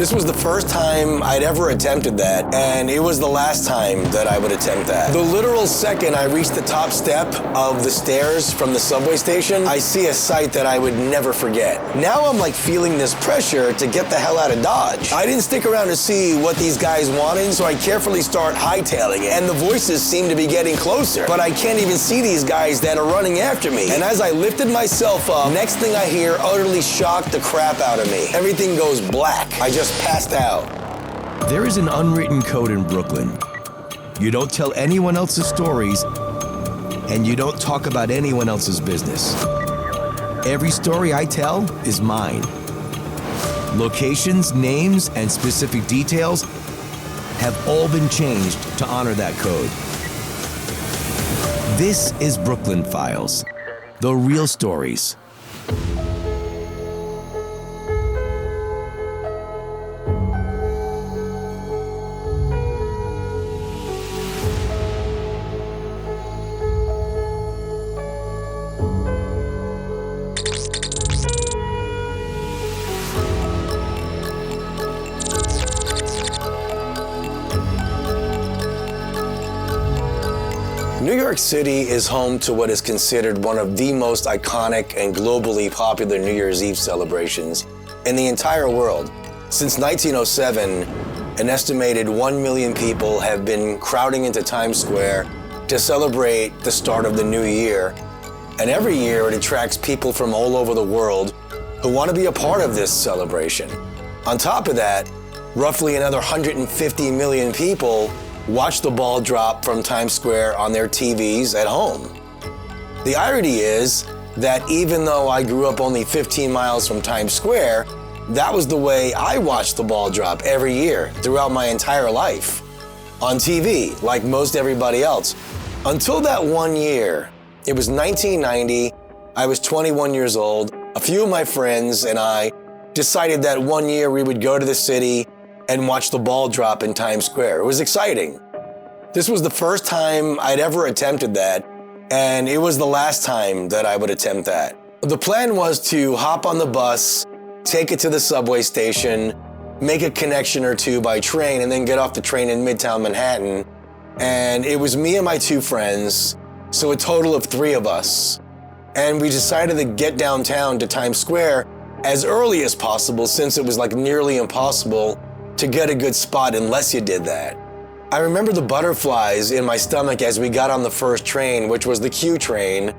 This was the first time I'd ever attempted that, and it was the last time that I would attempt that. The literal second I reached the top step of the stairs from the subway station, I see a sight that I would never forget. Now I'm like feeling this pressure to get the hell out of Dodge. I didn't stick around to see what these guys wanted, so I carefully start hightailing it, and the voices seem to be getting closer, but I can't even see these guys that are running after me. And as I lifted myself up, next thing I hear utterly shocked the crap out of me. Everything goes black. I just passed out. There is an unwritten code in Brooklyn. You don't tell anyone else's stories, and you don't talk about anyone else's business. Every story I tell is mine. Locations, names, and specific details have all been changed to honor that code. This is Brooklyn Files, the real stories. New York City is home to what is considered one of the most iconic and globally popular New Year's Eve celebrations in the entire world. Since 1907, an estimated 1 million people have been crowding into Times Square to celebrate the start of the new year. And every year it attracts people from all over the world who want to be a part of this celebration. On top of that, roughly another 150 million people watch the ball drop from Times Square on their TVs at home. The irony is that even though I grew up only 15 miles from Times Square, that was the way I watched the ball drop every year throughout my entire life. On TV, like most everybody else. Until that one year, it was 1990, I was 21 years old. A few of my friends and I decided that one year we would go to the city and watch the ball drop in Times Square. It was exciting. This was the first time I'd ever attempted that, and it was the last time that I would attempt that. The plan was to hop on the bus, take it to the subway station, make a connection or two by train, and then get off the train in Midtown Manhattan. And it was me and my two friends, so a total of 3 of us. And we decided to get downtown to Times Square as early as possible, since it was like nearly impossible to get a good spot unless you did that. I remember the butterflies in my stomach as we got on the first train, which was the Q train.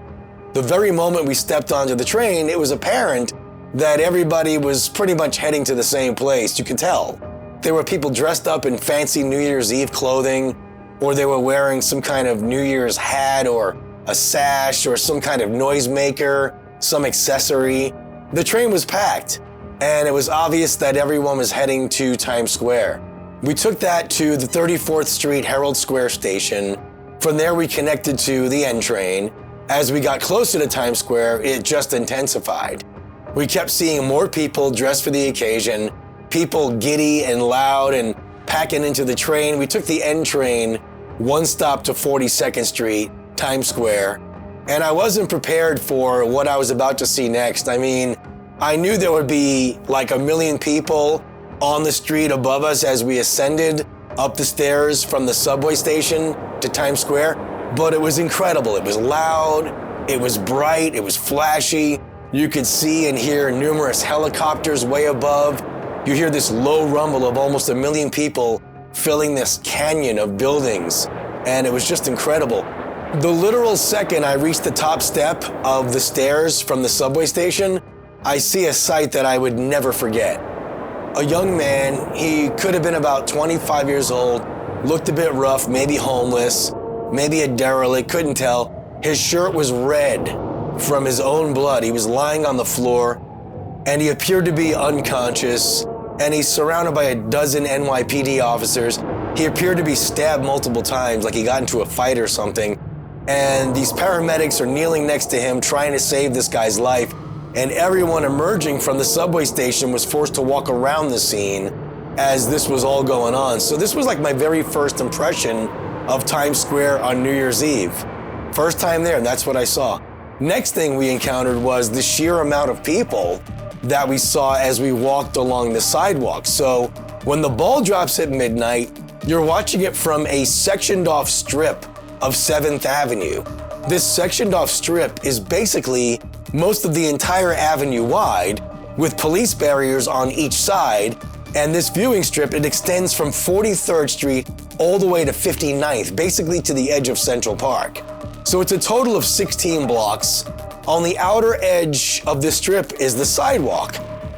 The very moment we stepped onto the train, it was apparent that everybody was pretty much heading to the same place. You could tell. There were people dressed up in fancy New Year's Eve clothing, or they were wearing some kind of New Year's hat or a sash or some kind of noisemaker, some accessory. The train was packed, and it was obvious that everyone was heading to Times Square. We took that to the 34th Street Herald Square station. From there, we connected to the N train. As we got closer to Times Square, it just intensified. We kept seeing more people dressed for the occasion, people giddy and loud and packing into the train. We took the N train, one stop to 42nd Street, Times Square, and I wasn't prepared for what I was about to see next. I mean, I knew there would be like 1 million people on the street above us as we ascended up the stairs from the subway station to Times Square, but it was incredible. It was loud, it was bright, it was flashy. You could see and hear numerous helicopters way above. You hear this low rumble of almost 1 million people filling this canyon of buildings, and it was just incredible. The literal second I reached the top step of the stairs from the subway station, I see a sight that I would never forget. A young man, he could have been about 25 years old, looked a bit rough, maybe homeless, maybe a derelict, couldn't tell. His shirt was red from his own blood. He was lying on the floor, and he appeared to be unconscious, and he's surrounded by a dozen NYPD officers. He appeared to be stabbed multiple times, like he got into a fight or something, and these paramedics are kneeling next to him trying to save this guy's life. And everyone emerging from the subway station was forced to walk around the scene as this was all going on. So this was like my very first impression of Times Square on New Year's Eve. First time there, and that's what I saw. Next thing we encountered was the sheer amount of people that we saw as we walked along the sidewalk. So when the ball drops at midnight, you're watching it from a sectioned off strip of 7th Avenue. This sectioned off strip is basically most of the entire avenue wide, with police barriers on each side, and this viewing strip, it extends from 43rd Street all the way to 59th, basically to the edge of Central Park. So it's a total of 16 blocks. On the outer edge of this strip is the sidewalk.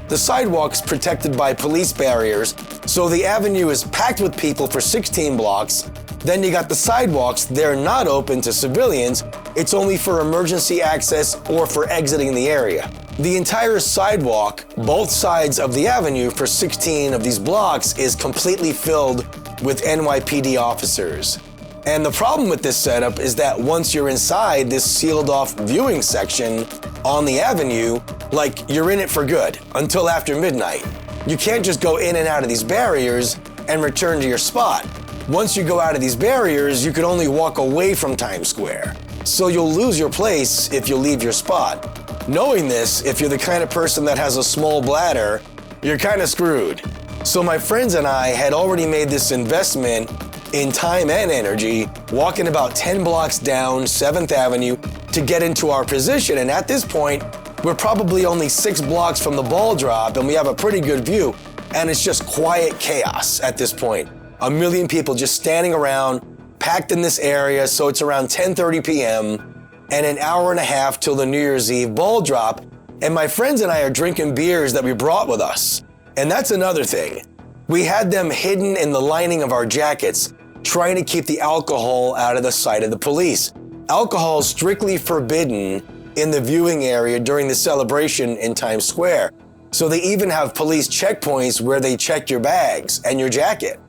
The sidewalk's protected by police barriers, so the avenue is packed with people for 16 blocks. Then you got the sidewalks, they're not open to civilians, it's only for emergency access or for exiting the area. The entire sidewalk, both sides of the avenue for 16 of these blocks, is completely filled with NYPD officers. And the problem with this setup is that once you're inside this sealed off viewing section on the avenue, like you're in it for good until after midnight. You can't just go in and out of these barriers and return to your spot. Once you go out of these barriers, you can only walk away from Times Square. So you'll lose your place if you leave your spot. Knowing this, if you're the kind of person that has a small bladder, you're kind of screwed. So my friends and I had already made this investment in time and energy, walking about 10 blocks down 7th Avenue to get into our position. And at this point, we're probably only 6 blocks from the ball drop and we have a pretty good view. And it's just quiet chaos at this point. A million people just standing around, packed in this area, so it's around 10:30 p.m. and an hour and a half till the New Year's Eve ball drop, and my friends and I are drinking beers that we brought with us. And that's another thing. We had them hidden in the lining of our jackets, trying to keep the alcohol out of the sight of the police. Alcohol is strictly forbidden in the viewing area during the celebration in Times Square. So they even have police checkpoints where they check your bags and your jacket.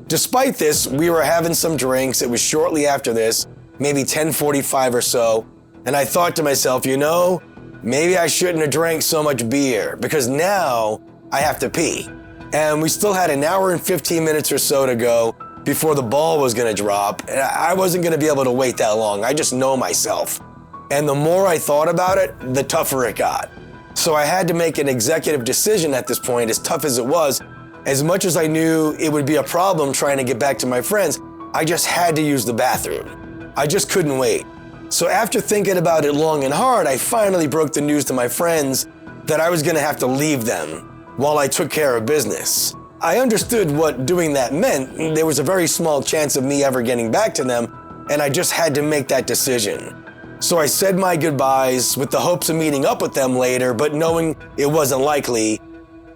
Despite this, we were having some drinks. It was shortly after this, maybe 10:45 or so, and I thought to myself, maybe I shouldn't have drank so much beer because now I have to pee. And we still had an hour and 15 minutes or so to go before the ball was gonna drop, and I wasn't gonna be able to wait that long. I just know myself. And the more I thought about it, the tougher it got. So I had to make an executive decision at this point, as tough as it was. As much as I knew it would be a problem trying to get back to my friends, I just had to use the bathroom. I just couldn't wait. So after thinking about it long and hard, I finally broke the news to my friends that I was gonna have to leave them while I took care of business. I understood what doing that meant. There was a very small chance of me ever getting back to them, and I just had to make that decision. So I said my goodbyes with the hopes of meeting up with them later, but knowing it wasn't likely.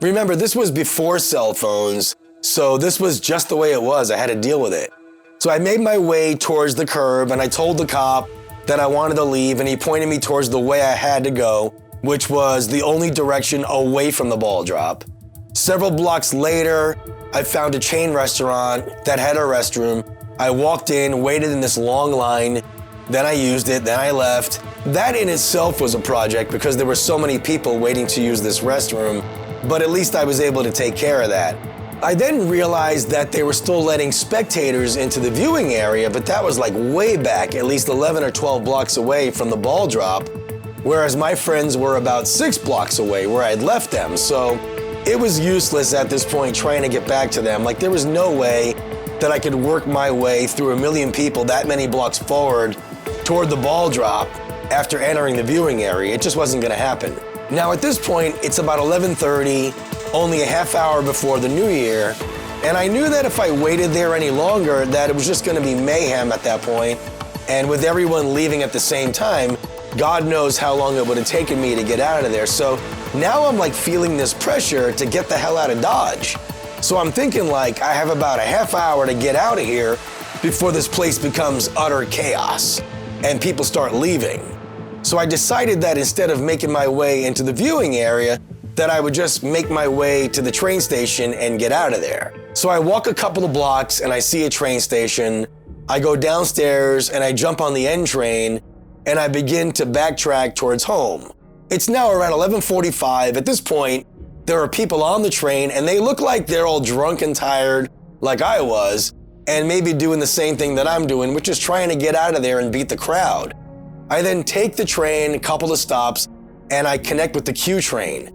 Remember, this was before cell phones, so this was just the way it was. I had to deal with it. So I made my way towards the curb and I told the cop that I wanted to leave, and he pointed me towards the way I had to go, which was the only direction away from the ball drop. Several blocks later, I found a chain restaurant that had a restroom. I walked in, waited in this long line, then I used it, then I left. That in itself was a project because there were so many people waiting to use this restroom. But at least I was able to take care of that. I then realized that they were still letting spectators into the viewing area, but that was like way back, at least 11 or 12 blocks away from the ball drop, whereas my friends were about 6 blocks away where I'd left them. So it was useless at this point trying to get back to them. Like there was no way that I could work my way through a million people that many blocks forward toward the ball drop after entering the viewing area. It just wasn't gonna happen. Now at this point, it's about 11:30, only a half hour before the new year, and I knew that if I waited there any longer, that it was just gonna be mayhem at that point, and with everyone leaving at the same time, God knows how long it would have taken me to get out of there. So now I'm like feeling this pressure to get the hell out of Dodge. So I'm thinking like I have about a half hour to get out of here before this place becomes utter chaos and people start leaving. So I decided that instead of making my way into the viewing area, that I would just make my way to the train station and get out of there. So I walk a couple of blocks and I see a train station. I go downstairs and I jump on the N train and I begin to backtrack towards home. It's now around 11:45. At this point, there are people on the train and they look like they're all drunk and tired like I was, and maybe doing the same thing that I'm doing, which is trying to get out of there and beat the crowd. I then take the train a couple of stops and I connect with the Q train.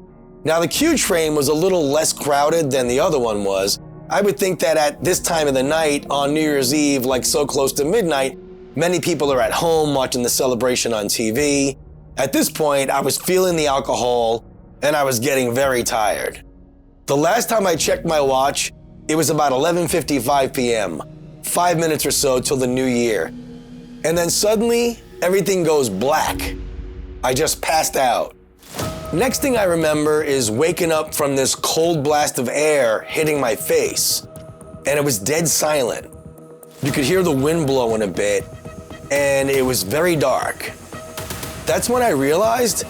Now, the Q train was a little less crowded than the other one was. I would think that at this time of the night, on New Year's Eve, like so close to midnight, many people are at home watching the celebration on TV. At this point, I was feeling the alcohol, and I was getting very tired. The last time I checked my watch, it was about 11:55 p.m., 5 minutes or so till the new year. And then suddenly, everything goes black. I just passed out. Next thing I remember is waking up from this cold blast of air hitting my face, and it was dead silent. You could hear the wind blowing a bit, and it was very dark. That's when I realized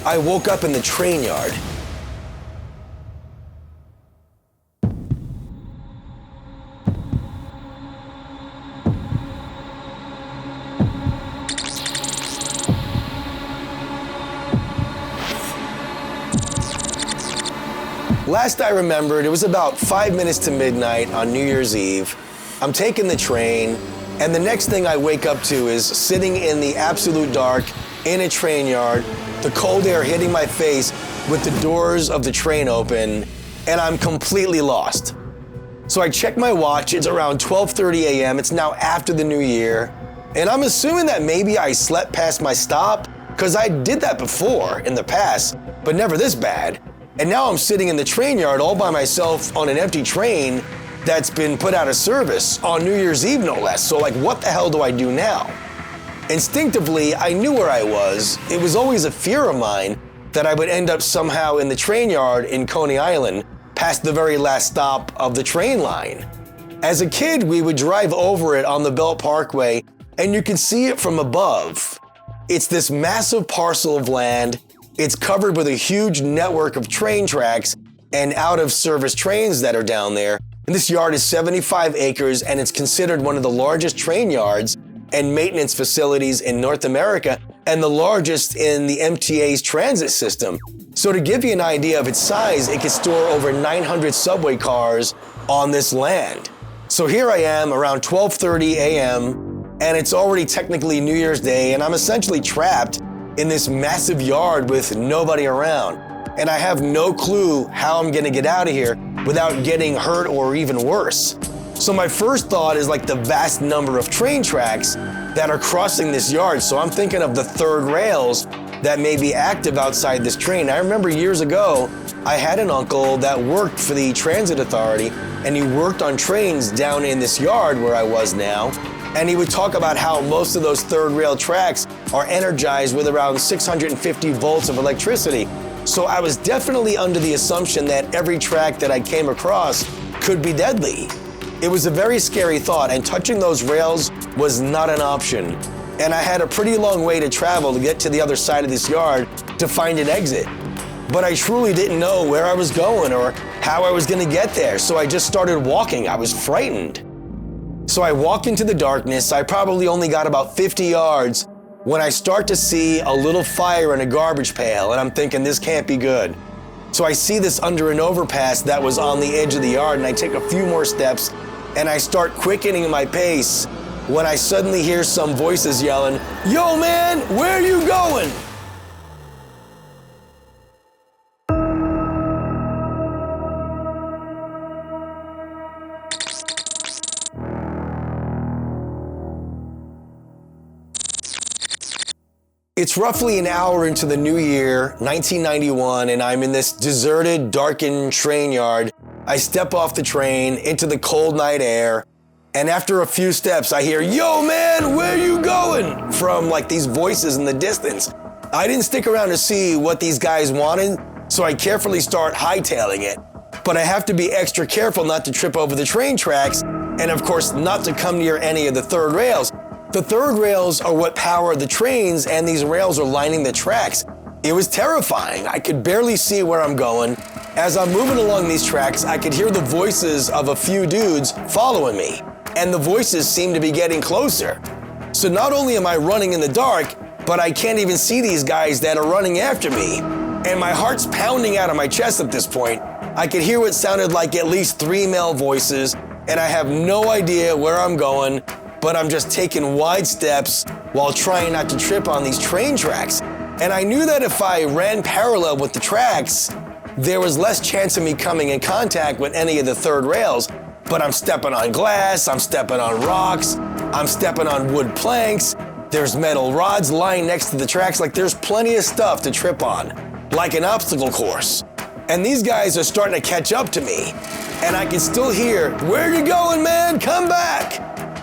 I woke up in the train yard. Last I remembered, it was about 5 minutes to midnight on New Year's Eve. I'm taking the train, and the next thing I wake up to is sitting in the absolute dark in a train yard, the cold air hitting my face with the doors of the train open, and I'm completely lost. So I check my watch, it's around 12:30 a.m., it's now after the new year, and I'm assuming that maybe I slept past my stop, because I did that before in the past, but never this bad. And now I'm sitting in the train yard all by myself on an empty train that's been put out of service on New Year's Eve, no less. So like, what the hell do I do now? Instinctively, I knew where I was. It was always a fear of mine that I would end up somehow in the train yard in Coney Island, past the very last stop of the train line. As a kid, we would drive over it on the Belt Parkway, and you can see it from above. It's this massive parcel of land. It's covered with a huge network of train tracks and out-of-service trains that are down there. And this yard is 75 acres, and it's considered one of the largest train yards and maintenance facilities in North America, and the largest in the MTA's transit system. So to give you an idea of its size, it could store over 900 subway cars on this land. So here I am around 12:30 a.m., and it's already technically New Year's Day, and I'm essentially trapped in this massive yard with nobody around. And I have no clue how I'm gonna get out of here without getting hurt or even worse. So my first thought is like the vast number of train tracks that are crossing this yard. So I'm thinking of the third rails that may be active outside this train. I remember years ago, I had an uncle that worked for the transit authority, and he worked on trains down in this yard where I was now. And he would talk about how most of those third rail tracks are energized with around 650 volts of electricity. So I was definitely under the assumption that every track that I came across could be deadly. It was a very scary thought, and touching those rails was not an option. And I had a pretty long way to travel to get to the other side of this yard to find an exit. But I truly didn't know where I was going or how I was gonna get there, so I just started walking. I was frightened. So I walk into the darkness. I probably only got about 50 yards when I start to see a little fire in a garbage pail, and I'm thinking, this can't be good. So I see this under an overpass that was on the edge of the yard, and I take a few more steps, and I start quickening my pace when I suddenly hear some voices yelling, "Yo, man, where are you going?" It's roughly an hour into the new year, 1991, and I'm in this deserted, darkened train yard. I step off the train into the cold night air, and after a few steps, I hear, "Yo, man, where you going?" from like these voices in the distance. I didn't stick around to see what these guys wanted, so I carefully start hightailing it. But I have to be extra careful not to trip over the train tracks, and of course, not to come near any of the third rails. The third rails are what power the trains, and these rails are lining the tracks. It was terrifying. I could barely see where I'm going. As I'm moving along these tracks, I could hear the voices of a few dudes following me, and the voices seem to be getting closer. So not only am I running in the dark, but I can't even see these guys that are running after me. And my heart's pounding out of my chest at this point. I could hear what sounded like at least 3 male voices, and I have no idea where I'm going, but I'm just taking wide steps while trying not to trip on these train tracks. And I knew that if I ran parallel with the tracks, there was less chance of me coming in contact with any of the third rails, but I'm stepping on glass, I'm stepping on rocks, I'm stepping on wood planks, there's metal rods lying next to the tracks, like there's plenty of stuff to trip on, like an obstacle course. And these guys are starting to catch up to me, and I can still hear, "Where you going, man? Come back!"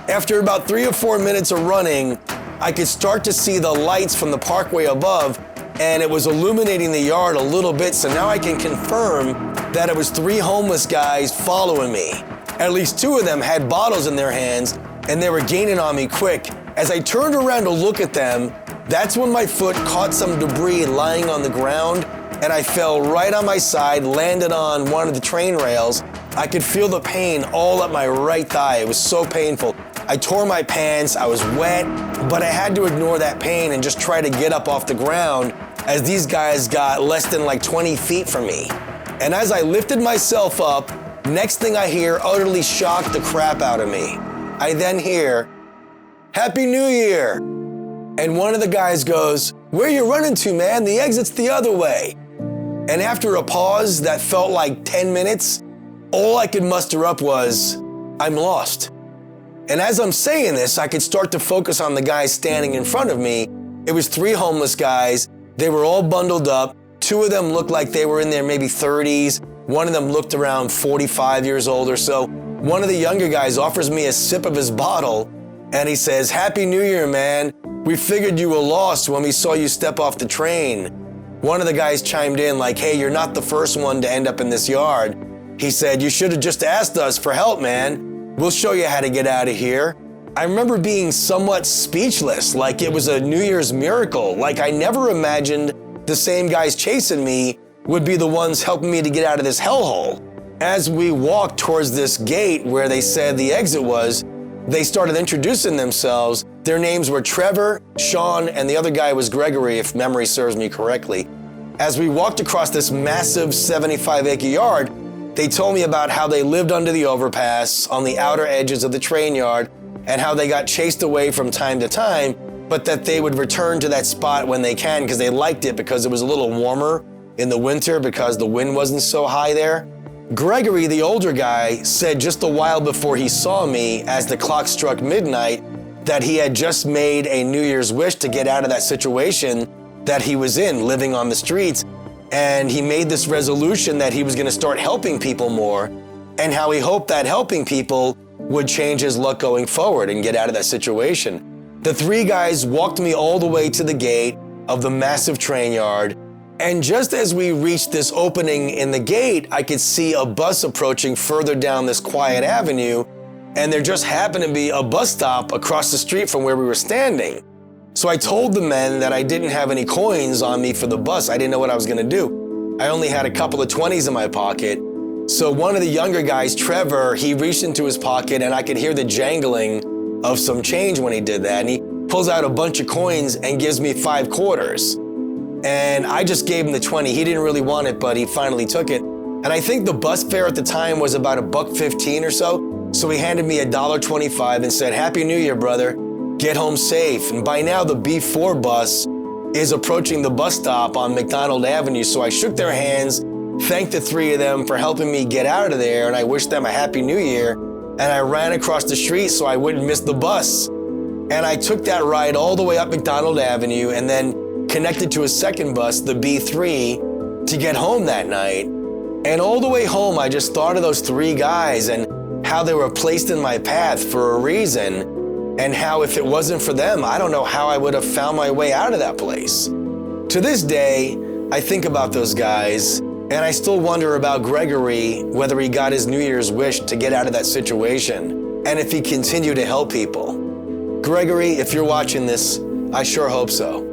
After about 3 or 4 minutes of running, I could start to see the lights from the parkway above, and it was illuminating the yard a little bit, so now I can confirm that it was 3 homeless guys following me. At least 2 of them had bottles in their hands, and they were gaining on me quick. As I turned around to look at them, that's when my foot caught some debris lying on the ground, and I fell right on my side, landed on one of the train rails. I could feel the pain all up my right thigh. It was so painful. I tore my pants, I was wet, but I had to ignore that pain and just try to get up off the ground as these guys got less than like 20 feet from me. And as I lifted myself up, next thing I hear utterly shocked the crap out of me. I then hear, "Happy New Year!" And one of the guys goes, "Where you running to, man? The exit's the other way." And after a pause that felt like 10 minutes, all I could muster up was, "I'm lost." And as I'm saying this, I could start to focus on the guys standing in front of me. It was 3 homeless guys. They were all bundled up. 2 of them looked like they were in their maybe 30s. One of them looked around 45 years old or so. One of the younger guys offers me a sip of his bottle, and he says, "Happy New Year, man. We figured you were lost when we saw you step off the train." One of the guys chimed in like, "Hey, you're not the first one to end up in this yard." He said, "You should have just asked us for help, man. We'll show you how to get out of here." I remember being somewhat speechless, like it was a New Year's miracle. Like I never imagined the same guys chasing me would be the ones helping me to get out of this hellhole. As we walked towards this gate where they said the exit was, they started introducing themselves. Their names were Trevor, Sean, and the other guy was Gregory, if memory serves me correctly. As we walked across this massive 75-acre yard, they told me about how they lived under the overpass on the outer edges of the train yard and how they got chased away from time to time, but that they would return to that spot when they can because they liked it because it was a little warmer in the winter because the wind wasn't so high there. Gregory, the older guy, said just a while before he saw me as the clock struck midnight that he had just made a New Year's wish to get out of that situation that he was in, living on the streets. And he made this resolution that he was going to start helping people more and how he hoped that helping people would change his luck going forward and get out of that situation. The 3 guys walked me all the way to the gate of the massive train yard. And just as we reached this opening in the gate, I could see a bus approaching further down this quiet avenue. And there just happened to be a bus stop across the street from where we were standing. So I told the men that I didn't have any coins on me for the bus. I didn't know what I was gonna do. I only had a couple of 20s in my pocket. So one of the younger guys, Trevor, he reached into his pocket and I could hear the jangling of some change when he did that. And he pulls out a bunch of coins and gives me 5 quarters. And I just gave him the 20. He didn't really want it, but he finally took it. And I think the bus fare at the time was about $1.15 or so. So he handed me $1.25 and said, "Happy New Year, brother. Get home safe." And by now the B4 bus is approaching the bus stop on McDonald Avenue. So I shook their hands, thanked the 3 of them for helping me get out of there, and I wished them a Happy New Year. And I ran across the street so I wouldn't miss the bus. And I took that ride all the way up McDonald Avenue and then connected to a second bus, the B3, to get home that night. And all the way home, I just thought of those 3 guys and how they were placed in my path for a reason. And how if it wasn't for them, I don't know how I would have found my way out of that place. To this day, I think about those guys, and I still wonder about Gregory, whether he got his New Year's wish to get out of that situation, and if he continued to help people. Gregory, if you're watching this, I sure hope so.